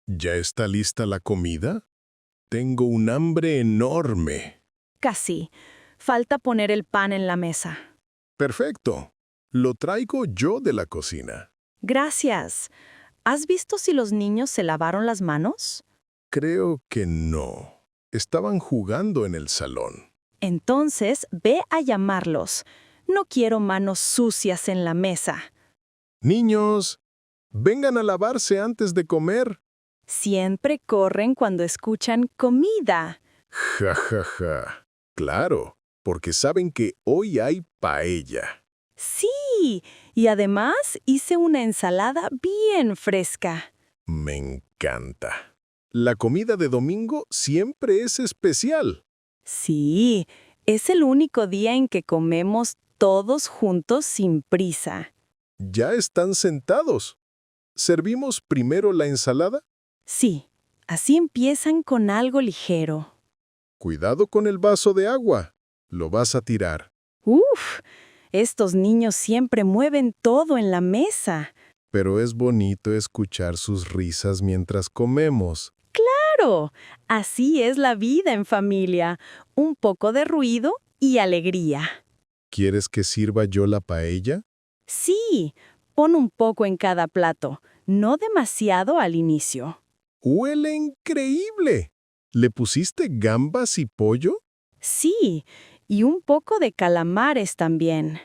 ¿Ya está lista la comida? Tengo un hambre enorme. Casi. Falta poner el pan en la mesa. Perfecto. Lo traigo yo de la cocina. Gracias. ¿Has visto si los niños se lavaron las manos? Creo que no. Estaban jugando en el salón. Entonces, ve a llamarlos. No quiero manos sucias en la mesa. Niños, vengan a lavarse antes de comer. Siempre corren cuando escuchan comida. Ja, ja, ja. Claro, porque saben que hoy hay paella. Sí, y además hice una ensalada bien fresca. Me encanta. La comida de domingo siempre es especial. Sí, es el único día en que comemos todos juntos sin prisa. Ya están sentados. ¿Servimos primero la ensalada? Sí, así empiezan con algo ligero. Cuidado con el vaso de agua. Lo vas a tirar. Uf, estos niños siempre mueven todo en la mesa. Pero es bonito escuchar sus risas mientras comemos. Claro, así es la vida en familia. Un poco de ruido y alegría. ¿Quieres que sirva yo la paella? Sí, pon un poco en cada plato, no demasiado al inicio. ¡Huele increíble! ¿Le pusiste gambas y pollo? Sí, y un poco de calamares también.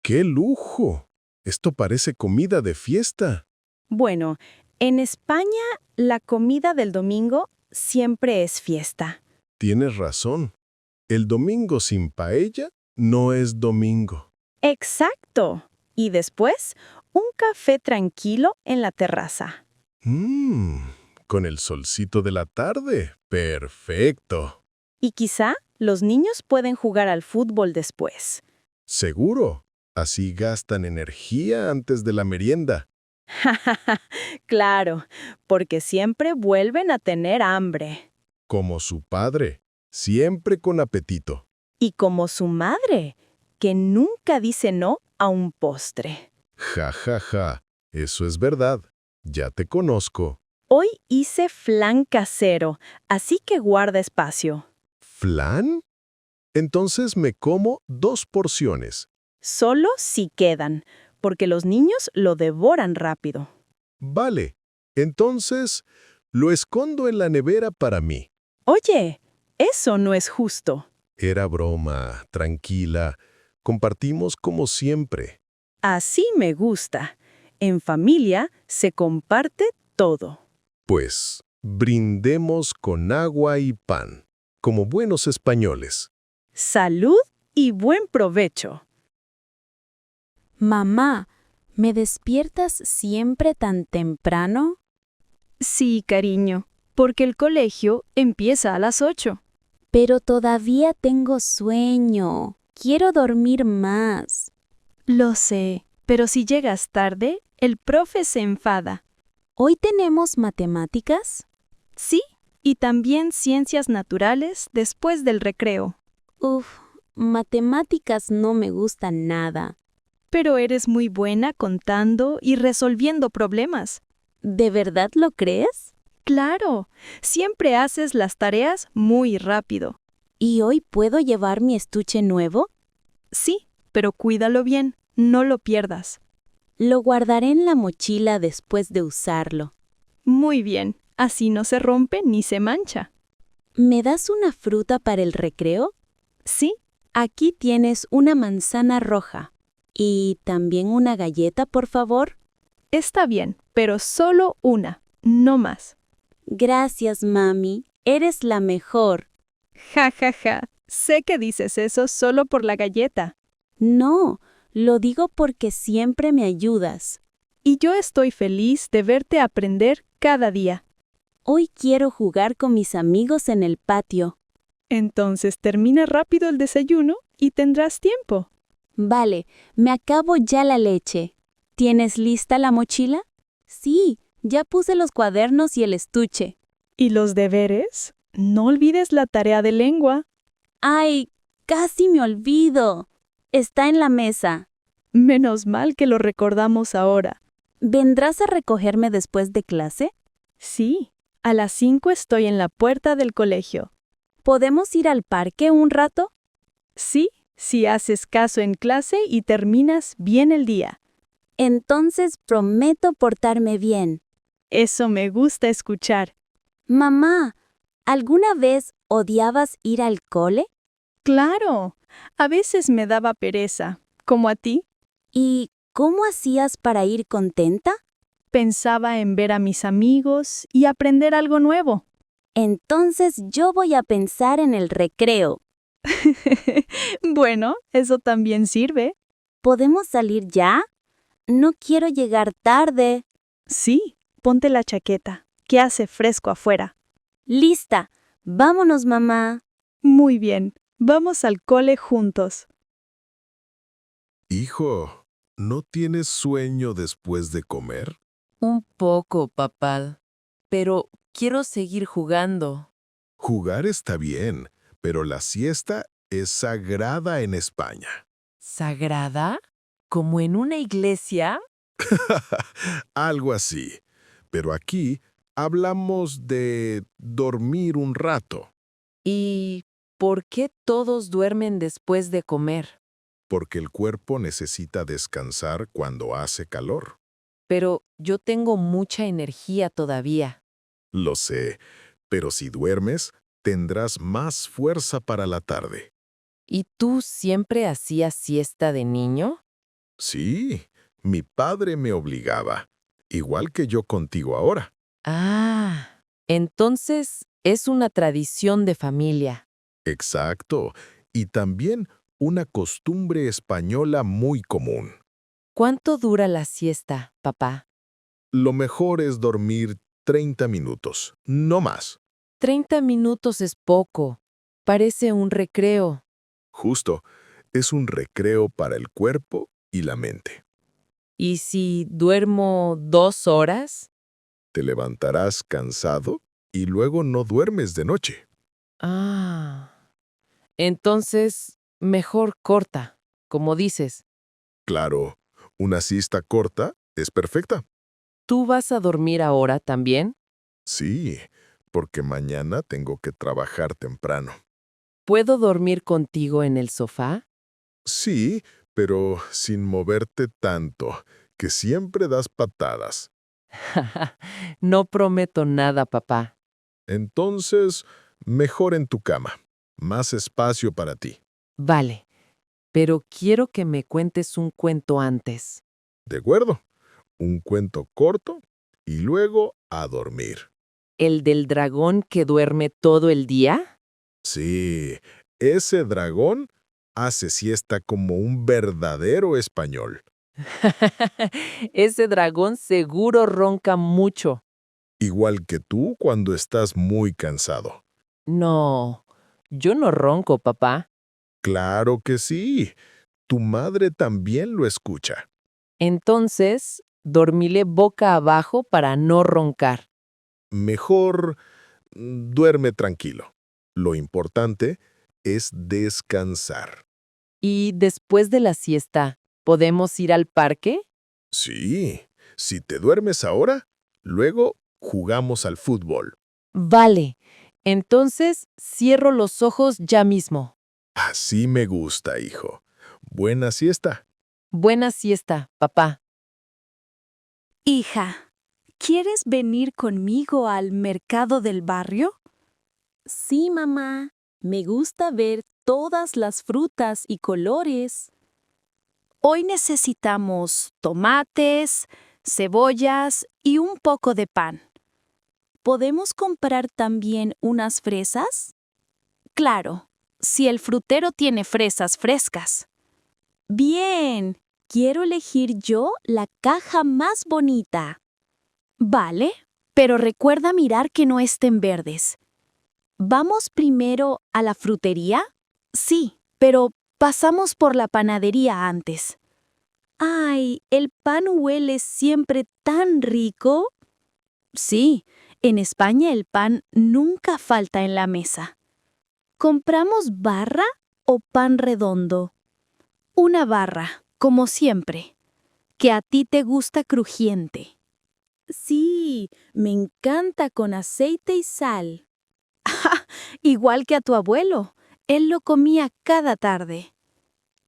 ¡Qué lujo! Esto parece comida de fiesta. Bueno, en España la comida del domingo siempre es fiesta. Tienes razón. El domingo sin paella no es domingo. Exacto. Y después, un café tranquilo en la terraza. Mmm, con el solcito de la tarde. Perfecto. Y quizá los niños pueden jugar al fútbol después. Seguro. Así gastan energía antes de la merienda. Claro, porque siempre vuelven a tener hambre. Como su padre. Siempre con apetito. Y como su madre, que nunca dice no a un postre. Ja, ja, ja. Eso es verdad. Ya te conozco. Hoy hice flan casero, así que guarda espacio. ¿Flan? Entonces me como 2 porciones. Solo si quedan, porque los niños lo devoran rápido. Vale. Entonces, lo escondo en la nevera para mí. Oye, eso no es justo. Era broma, tranquila. Compartimos como siempre. Así me gusta. En familia se comparte todo. Pues, brindemos con agua y pan, como buenos españoles. Salud y buen provecho. Mamá, ¿me despiertas siempre tan temprano? Sí, cariño, porque el colegio empieza a las 8. Pero todavía tengo sueño. Quiero dormir más. Lo sé, pero si llegas tarde, el profe se enfada. ¿Hoy tenemos matemáticas? Sí, y también ciencias naturales después del recreo. Uf, matemáticas no me gustan nada. Pero eres muy buena contando y resolviendo problemas. ¿De verdad lo crees? Claro, siempre haces las tareas muy rápido. ¿Y hoy puedo llevar mi estuche nuevo? Sí, pero cuídalo bien, no lo pierdas. Lo guardaré en la mochila después de usarlo. Muy bien, así no se rompe ni se mancha. ¿Me das una fruta para el recreo? Sí, Aquí tienes una manzana roja. ¿Y también una galleta, por favor? está bien, pero solo una, no más. Gracias, mami. Eres la mejor. Ja, ja, ja. Sé que dices eso solo por la galleta. No, lo digo porque siempre me ayudas. Y yo estoy feliz de verte aprender cada día. Hoy quiero jugar con mis amigos en el patio. Entonces termina rápido el desayuno y tendrás tiempo. Vale, me acabo ya la leche. ¿Tienes lista la mochila? Sí, ya puse los cuadernos y el estuche. ¿Y los deberes? No olvides la tarea de lengua. ¡Ay! Casi me olvido. Está en la mesa. Menos mal que lo recordamos ahora. ¿Vendrás a recogerme después de clase? Sí, A las 5 estoy en la puerta del colegio. ¿Podemos ir al parque un rato? Sí, si haces caso en clase y terminas bien el día. Entonces prometo portarme bien. Eso me gusta escuchar. Mamá, ¿alguna vez odiabas ir al cole? Claro, a veces me daba pereza, como a ti. ¿Y cómo hacías para ir contenta? Pensaba en ver a mis amigos y aprender algo nuevo. Entonces yo voy a pensar en el recreo. Bueno, eso también sirve. ¿Podemos salir ya? No quiero llegar tarde. Sí, ponte la chaqueta, que hace fresco afuera. Lista. Vámonos, mamá. Muy bien, vamos al cole juntos. Hijo, ¿no tienes sueño después de comer? Un poco, papá, pero quiero seguir jugando. Jugar está bien, pero la siesta es sagrada en España. ¿Sagrada? ¿Como en una iglesia? Algo así. Pero aquí hablamos de dormir un rato, ¿Y por qué todos duermen después de comer? porque el cuerpo necesita descansar cuando hace calor. Pero yo tengo mucha energía todavía. Lo sé, pero si duermes, tendrás más fuerza para la tarde. ¿Y tú siempre hacías siesta de niño? Sí, mi padre me obligaba, igual que yo contigo ahora. Ah, entonces es una tradición de familia. Exacto, y también una costumbre española muy común. ¿Cuánto dura la siesta, papá? Lo mejor es dormir 30 minutos, no más. 30 minutos es poco. Parece un recreo. Justo, es un recreo para el cuerpo y la mente. ¿Y si duermo 2 horas? Te levantarás cansado y luego no duermes de noche. Ah. Entonces, mejor corta, como dices. Claro, una siesta corta es perfecta. ¿Tú vas a dormir ahora también? Sí, porque mañana tengo que trabajar temprano. ¿Puedo dormir contigo en el sofá? Sí, pero sin moverte tanto, que siempre das patadas. No prometo nada, papá. Entonces, mejor en tu cama. Más espacio para ti. Vale, pero quiero que me cuentes un cuento antes. ¿De acuerdo? Un cuento corto y luego a dormir. ¿El del dragón que duerme todo el día? Sí, ese dragón hace siesta como un verdadero español. Ese dragón seguro ronca mucho. Igual que tú cuando estás muy cansado. No, yo no ronco, papá. Claro que sí. Tu madre también lo escucha. Entonces, dormiré boca abajo para no roncar. Mejor duerme tranquilo. Lo importante es descansar. ¿Y después de la siesta, podemos ir al parque? Sí, si te duermes ahora, luego jugamos al fútbol. Vale, entonces cierro los ojos ya mismo. Así me gusta, hijo. Buena siesta. Buena siesta, papá. Hija, ¿quieres venir conmigo al mercado del barrio? Sí, mamá. Me gusta ver todas las frutas y colores. Hoy necesitamos tomates, cebollas y un poco de pan. ¿Podemos comprar también unas fresas? Claro, si el frutero tiene fresas frescas. Bien. Quiero elegir yo la caja más bonita. Vale, pero recuerda mirar que no estén verdes. ¿Vamos primero a la frutería? Sí, pero pasamos por la panadería antes. ¡Ay! El pan huele siempre tan rico. Sí, en España el pan nunca falta en la mesa. ¿Compramos barra o pan redondo? Una barra, como siempre, que a ti te gusta crujiente. Sí, me encanta con aceite y sal. Igual que a tu abuelo. Él lo comía cada tarde.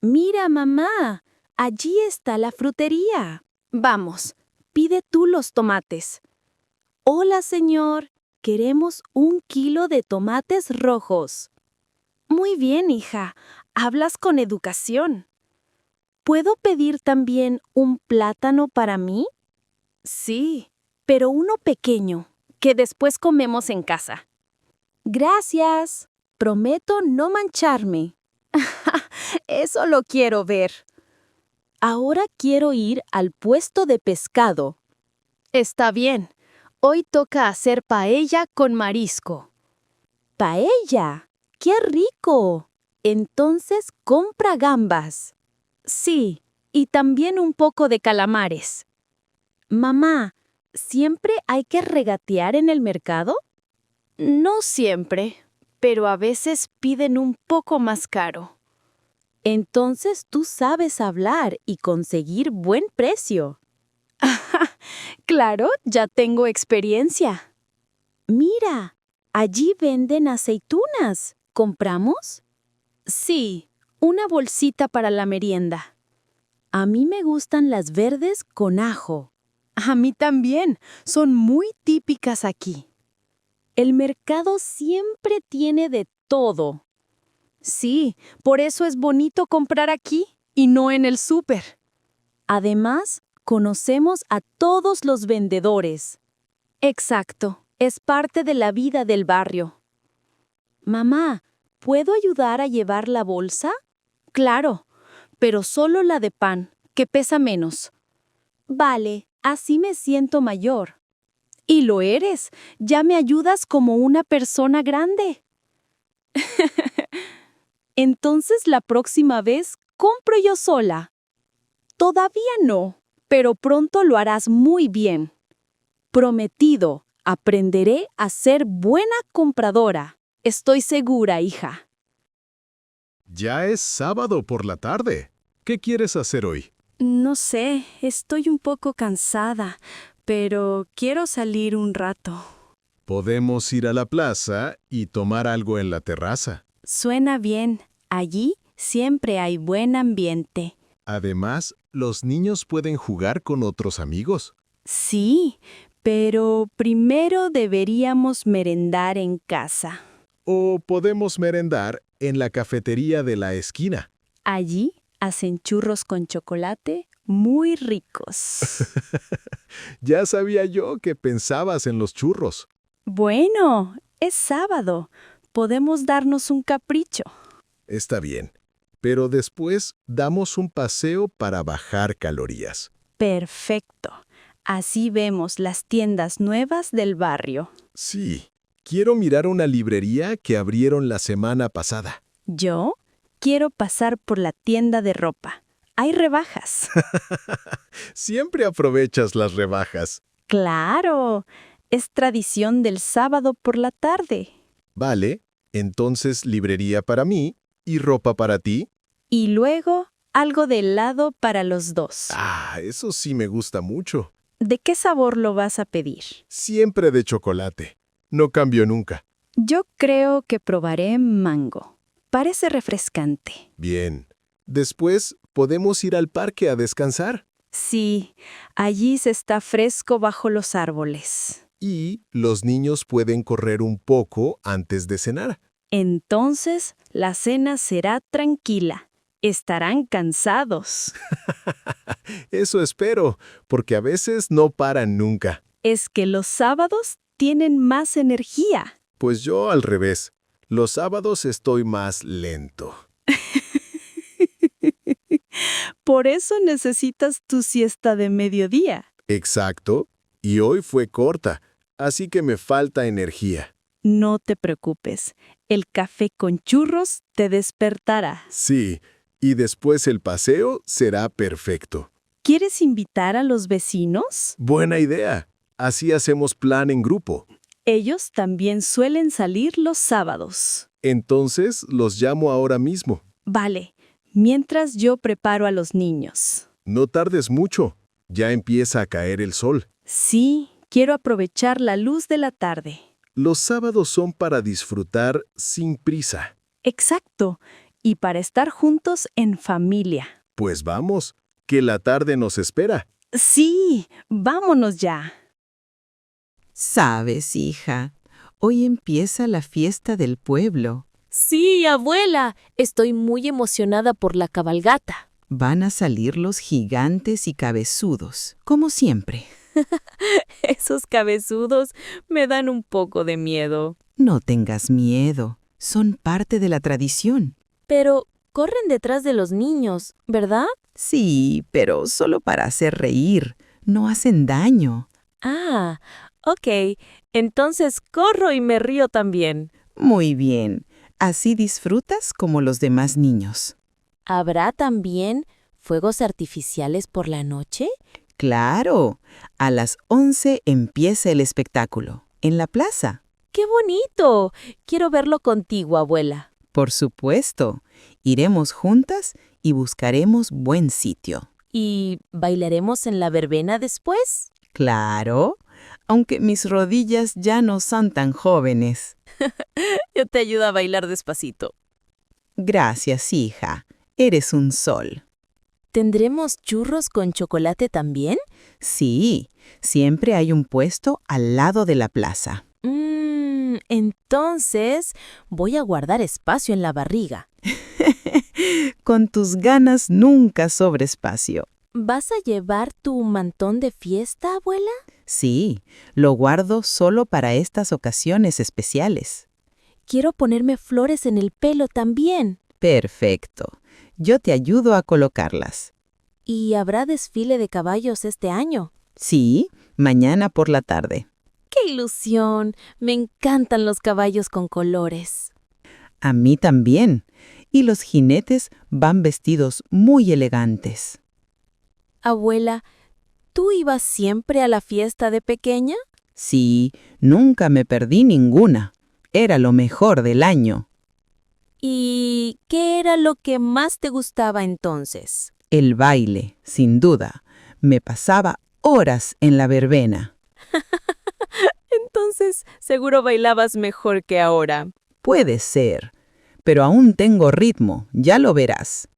Mira, mamá, allí está la frutería. Vamos, pide tú los tomates. Hola, señor. Queremos 1 kilo de tomates rojos. Muy bien, hija. Hablas con educación. ¿Puedo pedir también un plátano para mí? Sí, pero uno pequeño, que después comemos en casa. Gracias. Prometo no mancharme. Eso lo quiero ver. Ahora quiero ir al puesto de pescado. Está bien. Hoy toca hacer paella con marisco. ¡Paella! ¡Qué rico! Entonces compra gambas. Sí, y también un poco de calamares. Mamá, ¿siempre hay que regatear en el mercado? No siempre, pero a veces piden un poco más caro. Entonces tú sabes hablar y conseguir buen precio. Claro, ya tengo experiencia. Mira, allí venden aceitunas. ¿Compramos? Sí, una bolsita para la merienda. A mí me gustan las verdes con ajo. A mí también, son muy típicas aquí. El mercado siempre tiene de todo. Sí, por eso es bonito comprar aquí y no en el súper. Además, conocemos a todos los vendedores. Exacto, es parte de la vida del barrio. Mamá, ¿puedo ayudar a llevar la bolsa? Claro, pero solo la de pan, que pesa menos. Vale, así me siento mayor. Y lo eres, ya me ayudas como una persona grande. Entonces la próxima vez compro yo sola. Todavía no, pero pronto lo harás muy bien. Prometido, aprenderé a ser buena compradora. Estoy segura, hija. Ya es sábado por la tarde. ¿Qué quieres hacer hoy? No sé, estoy un poco cansada, pero quiero salir un rato. Podemos ir a la plaza y tomar algo en la terraza. Suena bien. Allí siempre hay buen ambiente. Además, los niños pueden jugar con otros amigos. Sí, pero primero deberíamos merendar en casa. O podemos merendar en la cafetería de la esquina. Allí hacen churros con chocolate muy ricos. Ya sabía yo que pensabas en los churros. Bueno, es sábado. Podemos darnos un capricho. Está bien, pero después damos un paseo para bajar calorías. Perfecto. Así vemos las tiendas nuevas del barrio. Sí, quiero mirar una librería que abrieron la semana pasada. Yo quiero pasar por la tienda de ropa. Hay rebajas. Siempre aprovechas las rebajas. ¡Claro! Es tradición del sábado por la tarde. Vale, entonces librería para mí y ropa para ti. Y luego algo de helado para los dos. Ah, eso sí me gusta mucho. ¿De qué sabor lo vas a pedir? Siempre de chocolate. No cambio nunca. Yo creo que probaré mango. Parece refrescante. Bien. Después podemos ir al parque a descansar. Sí, allí se está fresco bajo los árboles. Y los niños pueden correr un poco antes de cenar. Entonces, la cena será tranquila. Estarán cansados. Eso espero, porque a veces no paran nunca. Es que los sábados tienen más energía. Pues yo al revés. Los sábados estoy más lento. Por eso necesitas tu siesta de mediodía. Exacto. Y hoy fue corta, así que me falta energía. No te preocupes. El café con churros te despertará. Sí, y después el paseo será perfecto. ¿Quieres invitar a los vecinos? Buena idea. Así hacemos plan en grupo. Ellos también suelen salir los sábados. Entonces los llamo ahora mismo. Vale, mientras yo preparo a los niños. No tardes mucho. Ya empieza a caer el sol. Sí, quiero aprovechar la luz de la tarde. Los sábados son para disfrutar sin prisa. Exacto. Y para estar juntos en familia. Pues vamos, que la tarde nos espera. Sí, vámonos ya. Sabes, hija, hoy empieza la fiesta del pueblo. Sí, abuela, estoy muy emocionada por la cabalgata. Van a salir los gigantes y cabezudos, como siempre. Esos cabezudos me dan un poco de miedo. No tengas miedo, son parte de la tradición. Pero corren detrás de los niños, ¿verdad? Sí, pero solo para hacer reír, no hacen daño. Ah, ok. Entonces corro y me río también. Muy bien, así disfrutas como los demás niños. ¿Habrá también fuegos artificiales por la noche? Claro, a las 11 empieza el espectáculo, en la plaza. ¡Qué bonito! Quiero verlo contigo, abuela. Por supuesto, iremos juntas y buscaremos buen sitio. ¿Y bailaremos en la verbena después? Claro, aunque mis rodillas ya no son tan jóvenes. Yo te ayudo a bailar despacito. Gracias, hija. Eres un sol. ¿Tendremos churros con chocolate también? Sí, siempre hay un puesto al lado de la plaza. Entonces voy a guardar espacio en la barriga. Con tus ganas nunca sobra espacio. ¿Vas a llevar tu mantón de fiesta, abuela? Sí, lo guardo solo para estas ocasiones especiales. Quiero ponerme flores en el pelo también. Perfecto. Yo te ayudo a colocarlas. ¿Y habrá desfile de caballos este año? Sí, mañana por la tarde. ¡Qué ilusión! Me encantan los caballos con colores. A mí también. Y los jinetes van vestidos muy elegantes. Abuela, ¿tú ibas siempre a la fiesta de pequeña? Sí, nunca me perdí ninguna. Era lo mejor del año. ¿Y qué era lo que más te gustaba entonces? El baile, sin duda. Me pasaba horas en la verbena. Entonces, seguro bailabas mejor que ahora. Puede ser, pero aún tengo ritmo, ya lo verás.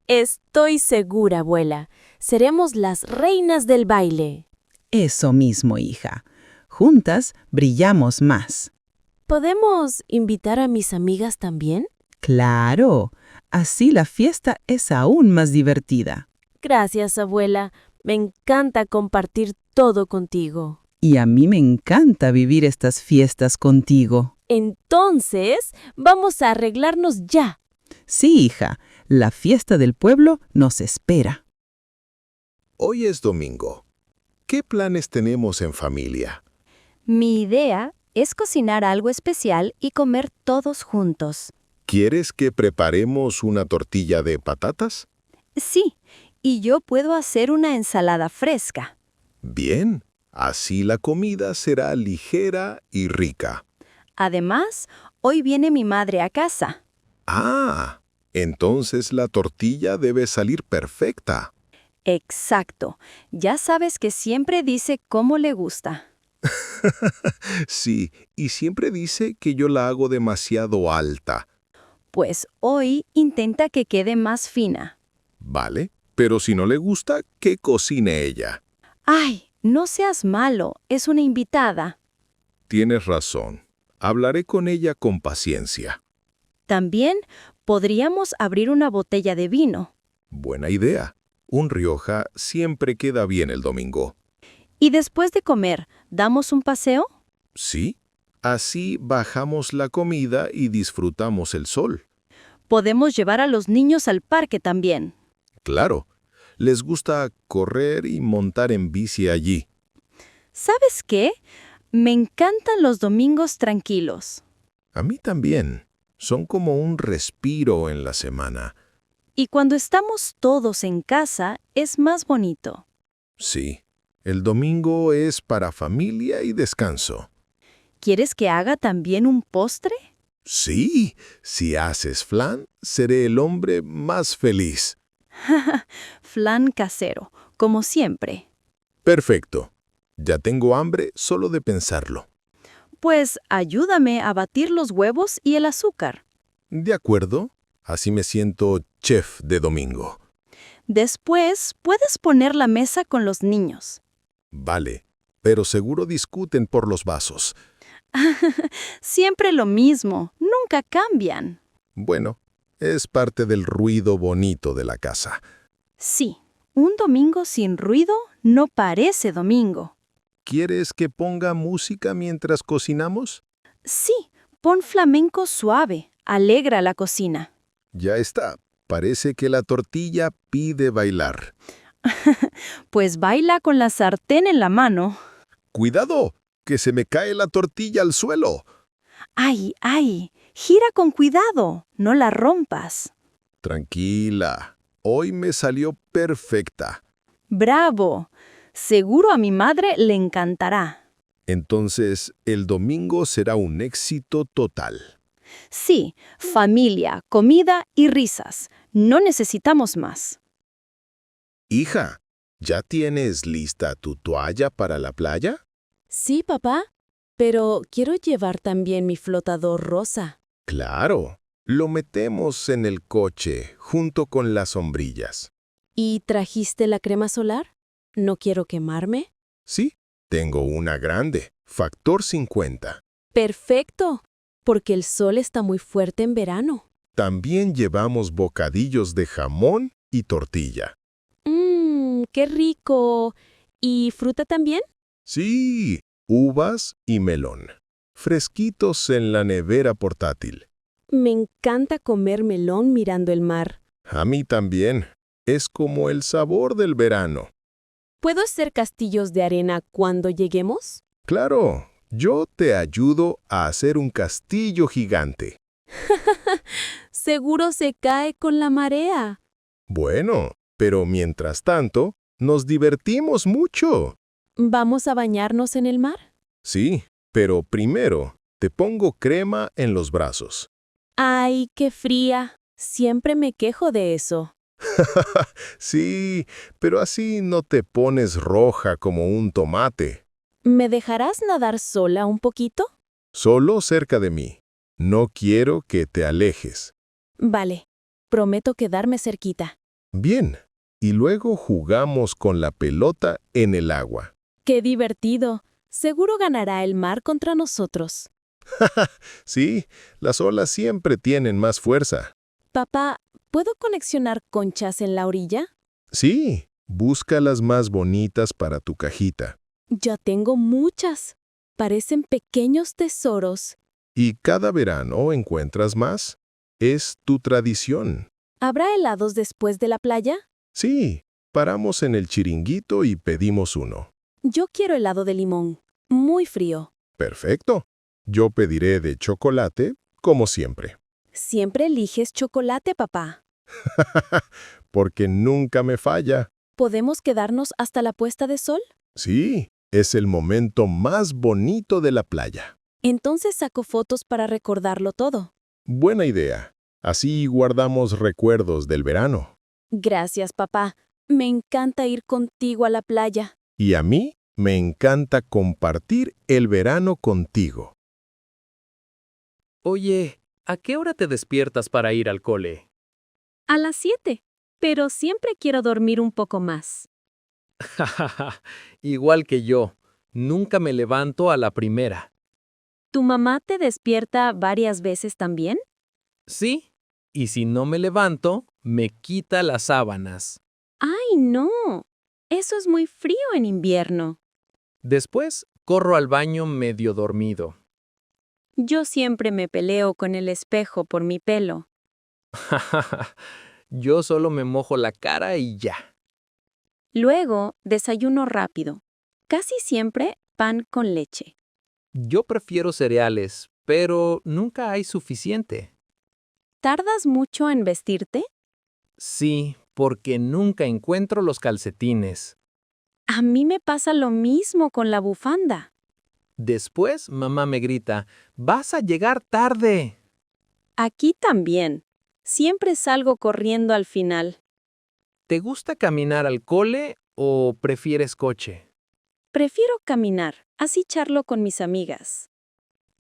Estoy segura, abuela. Seremos las reinas del baile. Eso mismo, hija. Juntas brillamos más. ¿Podemos invitar a mis amigas también? Claro, así la fiesta es aún más divertida. Gracias, abuela. Me encanta compartir todo contigo. Y a mí me encanta vivir estas fiestas contigo. Entonces, vamos a arreglarnos ya. Sí, hija, la fiesta del pueblo nos espera. Hoy es domingo. ¿Qué planes tenemos en familia? Mi idea es cocinar algo especial y comer todos juntos. ¿Quieres que preparemos una tortilla de patatas? Sí, y yo puedo hacer una ensalada fresca. Bien, así la comida será ligera y rica. Además, hoy viene mi madre a casa. Ah, entonces la tortilla debe salir perfecta. Exacto. Ya sabes que siempre dice cómo le gusta. Sí, y siempre dice que yo la hago demasiado alta. Pues hoy intenta que quede más fina. Vale, pero si no le gusta, que cocine ella. ¡Ay! No seas malo, es una invitada. Tienes razón. Hablaré con ella con paciencia. También podríamos abrir una botella de vino. Buena idea. Un Rioja siempre queda bien el domingo. Y después de comer, ¿damos un paseo? Sí, así bajamos la comida y disfrutamos el sol. Podemos llevar a los niños al parque también. Claro, les gusta correr y montar en bici allí. ¿Sabes qué? Me encantan los domingos tranquilos. A mí también. Son como un respiro en la semana. Y cuando estamos todos en casa, es más bonito. Sí, el domingo es para familia y descanso. ¿Quieres que haga también un postre? Sí, si haces flan, seré el hombre más feliz. Flan casero, como siempre. Perfecto. Ya tengo hambre solo de pensarlo. Pues ayúdame a batir los huevos y el azúcar. De acuerdo, así me siento chef de domingo. Después puedes poner la mesa con los niños. Vale, pero seguro discuten por los vasos. Siempre lo mismo, nunca cambian. Bueno, es parte del ruido bonito de la casa. Sí, un domingo sin ruido no parece domingo. ¿Quieres que ponga música mientras cocinamos? Sí, pon flamenco suave, alegra la cocina. Ya está. Parece que la tortilla pide bailar. Pues baila con la sartén en la mano. ¡Cuidado! ¡Que se me cae la tortilla al suelo! ¡Ay, ay! Gira con cuidado, no la rompas. Tranquila, hoy me salió perfecta. ¡Bravo! Seguro a mi madre le encantará. Entonces, el domingo será un éxito total. Sí, familia, comida y risas. No necesitamos más. Hija, ¿ya tienes lista tu toalla para la playa? Sí, papá, pero quiero llevar también mi flotador rosa. Claro, lo metemos en el coche junto con las sombrillas. ¿Y trajiste la crema solar? ¿No quiero quemarme? Sí, tengo una grande, factor 50. Perfecto, porque el sol está muy fuerte en verano. También llevamos bocadillos de jamón y tortilla. ¡Qué rico! ¿Y fruta también? Sí, uvas y melón. Fresquitos en la nevera portátil. Me encanta comer melón mirando el mar. A mí también. Es como el sabor del verano. ¿Puedo hacer castillos de arena cuando lleguemos? Claro, yo te ayudo a hacer un castillo gigante. Seguro se cae con la marea. Bueno, pero mientras tanto, nos divertimos mucho. ¿Vamos a bañarnos en el mar? Sí, pero primero te pongo crema en los brazos. ¡Ay, qué fría! Siempre me quejo de eso. Sí, pero así no te pones roja como un tomate. ¿Me dejarás nadar sola un poquito? Solo cerca de mí. No quiero que te alejes. Vale, prometo quedarme cerquita. Bien, y luego jugamos con la pelota en el agua. ¡Qué divertido! Seguro ganará el mar contra nosotros. Sí, las olas siempre tienen más fuerza. Papá, ¿puedo conexionar conchas en la orilla? Sí, busca las más bonitas para tu cajita. Ya tengo muchas. Parecen pequeños tesoros. Y cada verano encuentras más. Es tu tradición. ¿Habrá helados después de la playa? Sí, paramos en el chiringuito y pedimos uno. Yo quiero helado de limón, muy frío. Perfecto. Yo pediré de chocolate, como siempre. Siempre eliges chocolate, papá. Porque nunca me falla. ¿Podemos quedarnos hasta la puesta de sol? Sí, es el momento más bonito de la playa. Entonces saco fotos para recordarlo todo. Buena idea. Así guardamos recuerdos del verano. Gracias, papá. Me encanta ir contigo a la playa. Y a mí me encanta compartir el verano contigo. Oye, ¿a qué hora te despiertas para ir al cole? A las 7, pero siempre quiero dormir un poco más. Jajaja, igual que yo. Nunca me levanto a la primera. ¿Tu mamá te despierta varias veces también? Sí, y si no me levanto, me quita las sábanas. ¡Ay, no! Eso es muy frío en invierno. Después, corro al baño medio dormido. Yo siempre me peleo con el espejo por mi pelo. Yo solo me mojo la cara y ya. Luego, desayuno rápido. Casi siempre pan con leche. Yo prefiero cereales, pero nunca hay suficiente. ¿Tardas mucho en vestirte? Sí, porque nunca encuentro los calcetines. A mí me pasa lo mismo con la bufanda. Después, mamá me grita, «¡Vas a llegar tarde!». Aquí también. Siempre salgo corriendo al final. ¿Te gusta caminar al cole o prefieres coche? Prefiero caminar, así charlo con mis amigas.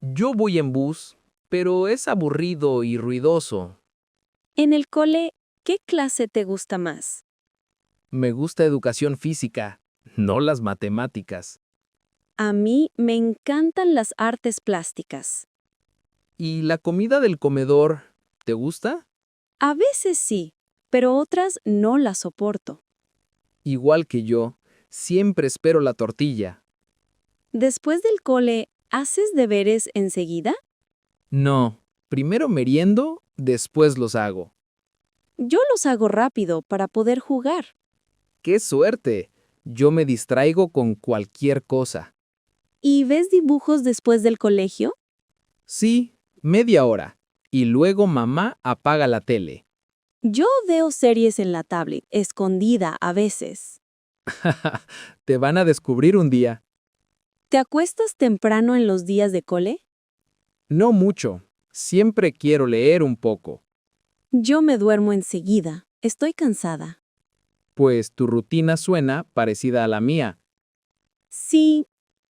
Yo voy en bus, pero es aburrido y ruidoso. En el cole, ¿qué clase te gusta más? Me gusta educación física, no las matemáticas. A mí me encantan las artes plásticas. ¿Y la comida del comedor, te gusta? A veces sí, pero otras no las soporto. Igual que yo, siempre espero la tortilla. Después del cole, ¿haces deberes enseguida? No, primero meriendo, después los hago. Yo los hago rápido para poder jugar. ¡Qué suerte! Yo me distraigo con cualquier cosa. ¿Y ves dibujos después del colegio? Sí, media hora. Y luego mamá apaga la tele. Yo veo series en la tablet, escondida a veces. Te van a descubrir un día. ¿Te acuestas temprano en los días de cole? No mucho. Siempre quiero leer un poco. Yo me duermo enseguida. Estoy cansada. Pues tu rutina suena parecida a la mía. Sí,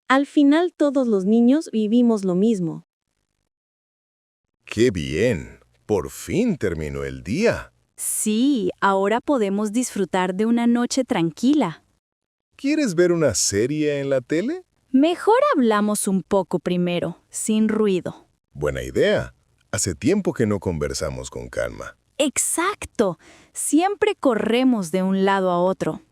al final todos los niños vivimos lo mismo. ¡Qué bien! Por fin terminó el día. Sí, ahora podemos disfrutar de una noche tranquila. ¿Quieres ver una serie en la tele? Mejor hablamos un poco primero, sin ruido. Buena idea. Hace tiempo que no conversamos con calma. Exacto. Siempre corremos de un lado a otro.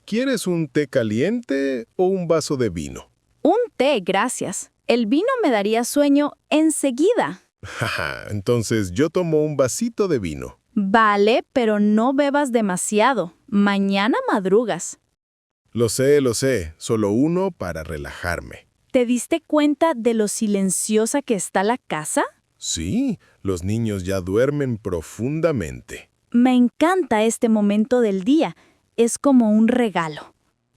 ¿Quieres un té caliente o un vaso de vino? Un té, gracias. El vino me daría sueño enseguida. Jaja, entonces yo tomo un vasito de vino. Vale, pero no bebas demasiado. Mañana madrugas. Lo sé, solo uno para relajarme. ¿Te diste cuenta de lo silenciosa que está la casa? Sí, los niños ya duermen profundamente. Me encanta este momento del día. Es como un regalo.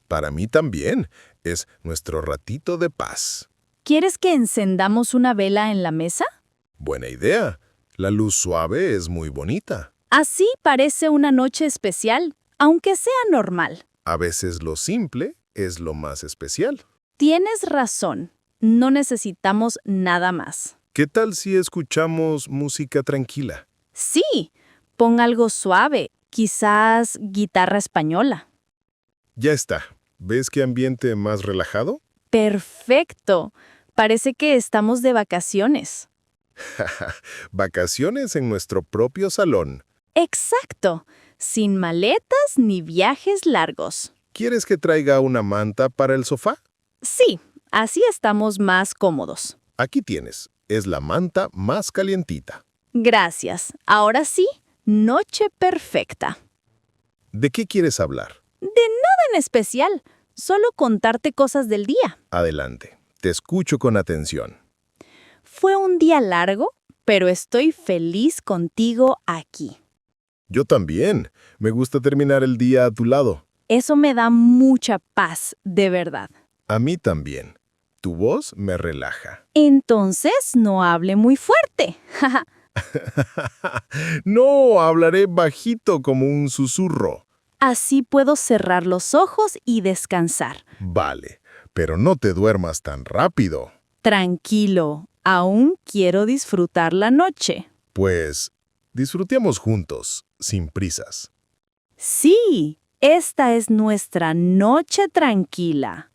Para mí también, es nuestro ratito de paz. ¿Quieres que encendamos una vela en la mesa? Buena idea. La luz suave es muy bonita. Así parece una noche especial, aunque sea normal. A veces lo simple es lo más especial. Tienes razón. No necesitamos nada más. ¿Qué tal si escuchamos música tranquila? Sí, pon algo suave, quizás guitarra española. Ya está. ¿Ves qué ambiente más relajado? Perfecto. Parece que estamos de vacaciones. Vacaciones en nuestro propio salón. Exacto. Sin maletas ni viajes largos. ¿Quieres que traiga una manta para el sofá? Sí, así estamos más cómodos. Aquí tienes. Es la manta más calientita. Gracias. Ahora sí, noche perfecta. ¿De qué quieres hablar? De nada en especial, solo contarte cosas del día. Adelante. Te escucho con atención. Fue un día largo, pero estoy feliz contigo aquí. Yo también. Me gusta terminar el día a tu lado. Eso me da mucha paz, de verdad. A mí también. Tu voz me relaja. Entonces, no hable muy fuerte. No, hablaré bajito como un susurro. Así puedo cerrar los ojos y descansar. Vale, pero no te duermas tan rápido. Tranquilo, aún quiero disfrutar la noche. Pues, disfrutemos juntos, sin prisas. Sí, esta es nuestra noche tranquila.